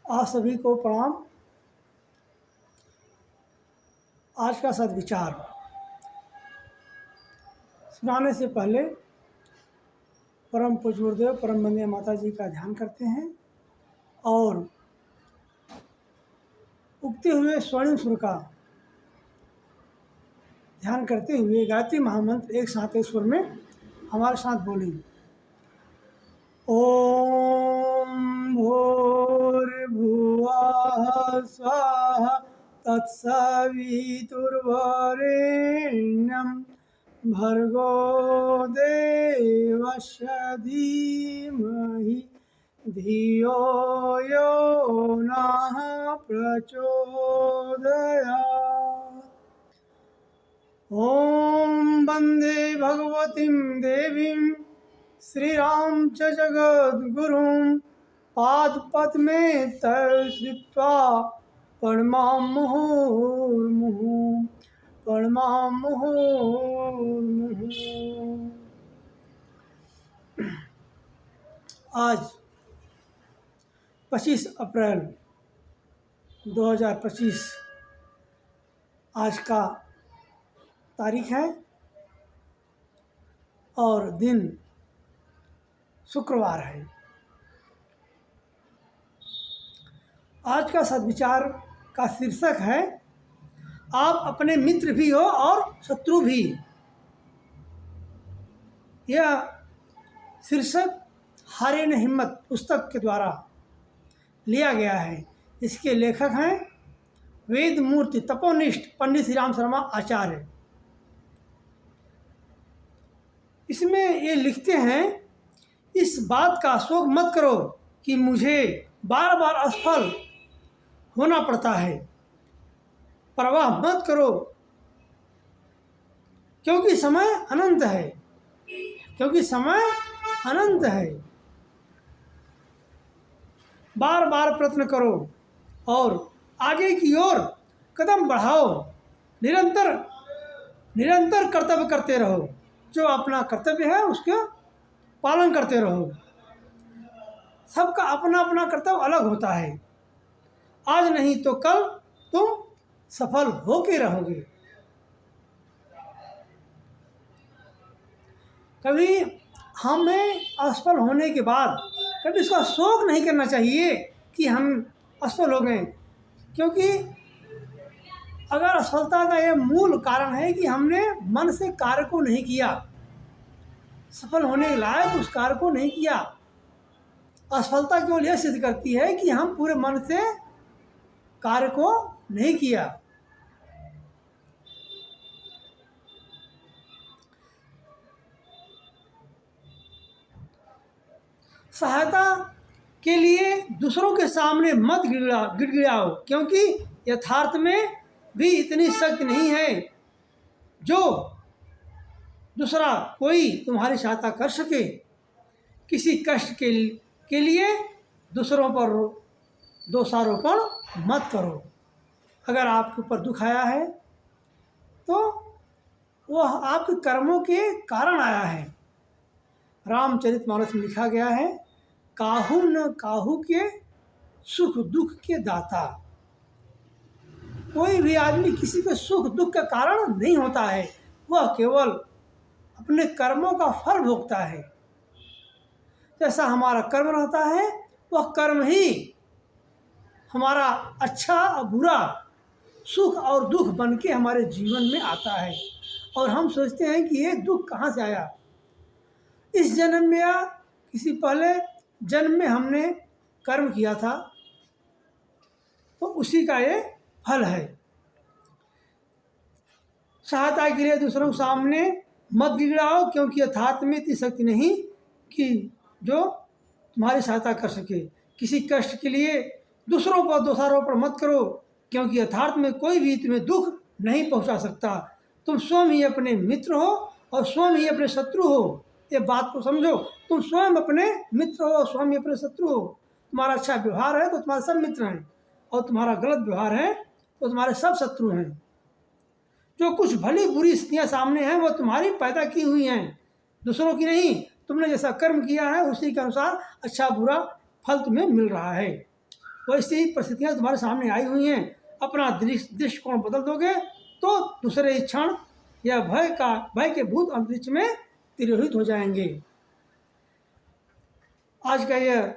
आप सभी को प्रणाम। आज का सद्विचार सुनाने से पहले परम पूज्य गुरुदेव परम वंदनीय माता जी का ध्यान करते हैं और उगते हुए स्वर्णिम सुर का ध्यान करते हुए गायत्री महामंत्र एक साथ स्वर में हमारे साथ बोलें। ओम भूर्भुवः स्वः तत्सवितुर्वरेण्यं भर्गो देवस्य धीमहि धियो यो नः प्रचोदयात्। ॐ वन्दे भगवतीं देवीं श्रीराम च जगद्गुरुं पादपद्मे तौ श्रित्वा प्रणमाम्मुहुर्मुहुः प्रणमाम्मुहुर्मुहुः। आज 25 अप्रैल 2025 आज का तारीख है और दिन शुक्रवार है। आज का सद्विचार का शीर्षक है आप अपने मित्र भी हो और शत्रु भी। यह शीर्षक हारे न हिम्मत पुस्तक के द्वारा लिया गया है। इसके लेखक हैं वेद मूर्ति तपोनिष्ठ पंडित श्री राम शर्मा आचार्य। इसमें ये लिखते हैं, इस बात का शोक मत करो कि मुझे बार बार असफल होना पड़ता है। परवाह मत करो क्योंकि समय अनंत है, क्योंकि समय अनंत है। बार बार प्रयत्न करो और आगे की ओर कदम बढ़ाओ। निरंतर कर्तव्य करते रहो। जो अपना कर्तव्य है उसका पालन करते रहो। सबका अपना अपना कर्तव्य अलग होता है। आज नहीं तो कल तुम सफल होके रहोगे। कभी हमें असफल होने के बाद कभी इसका शोक नहीं करना चाहिए कि हम असफल हो गए, क्योंकि अगर असफलता का यह मूल कारण है कि हमने मन से कार्य को नहीं किया, सफल होने के लायक उस कार्य को नहीं किया। असफलता केवल यह सिद्ध करती है कि हम पूरे मन से कार्य को नहीं किया। सहायता के लिए दूसरों के सामने मत गिड़गिड़ाओ, क्योंकि यथार्थ में भी इतनी शक्ति नहीं है जो दूसरा कोई तुम्हारी सहायता कर सके। किसी कष्ट के लिए दूसरों पर दोषारोपण मत करो। अगर आपके ऊपर दुख आया है तो वह आपके कर्मों के कारण आया है। रामचरितमानस में लिखा गया है, काहू न काहू के सुख दुख के दाता। कोई भी आदमी किसी के सुख दुख का कारण नहीं होता है, वह केवल अपने कर्मों का फल भोगता है। जैसा हमारा कर्म रहता है वह कर्म ही हमारा अच्छा और बुरा, सुख और दुख बन के हमारे जीवन में आता है और हम सोचते हैं कि ये दुख कहाँ से आया। इस जन्म में या किसी पहले जन्म में हमने कर्म किया था तो उसी का ये फल है। सहायता के लिए दूसरों के सामने मत गिड़ाओ, क्योंकि यथार्थ में इतनी शक्ति नहीं कि जो तुम्हारी सहायता कर सके। किसी कष्ट के लिए दूसरों पर दोषारोपण मत करो, क्योंकि यथार्थ में कोई भी तुम्हें दुख नहीं पहुंचा सकता। तुम स्वयं ही अपने मित्र हो और स्वयं ही अपने शत्रु हो। ये बात को समझो, तुम स्वयं अपने मित्र हो और स्वयं ही अपने शत्रु हो। तुम्हारा अच्छा व्यवहार है तो तुम्हारे सब मित्र हैं, और तुम्हारा गलत व्यवहार है तो तुम्हारे सब शत्रु हैं। जो कुछ भली बुरी स्थितियाँ सामने हैं वो तुम्हारी पैदा की हुई हैं, दूसरों की नहीं। तुमने जैसा कर्म किया है उसी के अनुसार अच्छा बुरा फल तुम्हें मिल रहा है। वैसी परिस्थितियाँ तुम्हारे सामने आई हुई हैं, अपना दृष्टिकोण बदल दोगे तो दूसरे ही क्षण यह भय के भूत अंतरिक्ष में तिरोहित हो जाएंगे। आज का यह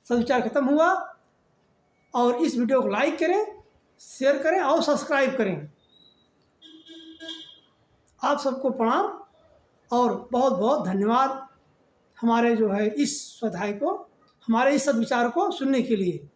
सदविचार खत्म हुआ, और इस वीडियो को लाइक करें, शेयर करें और सब्सक्राइब करें। आप सबको प्रणाम और बहुत बहुत धन्यवाद हमारे जो है इस स्वाध्याय को, हमारे इस सदविचार को सुनने के लिए।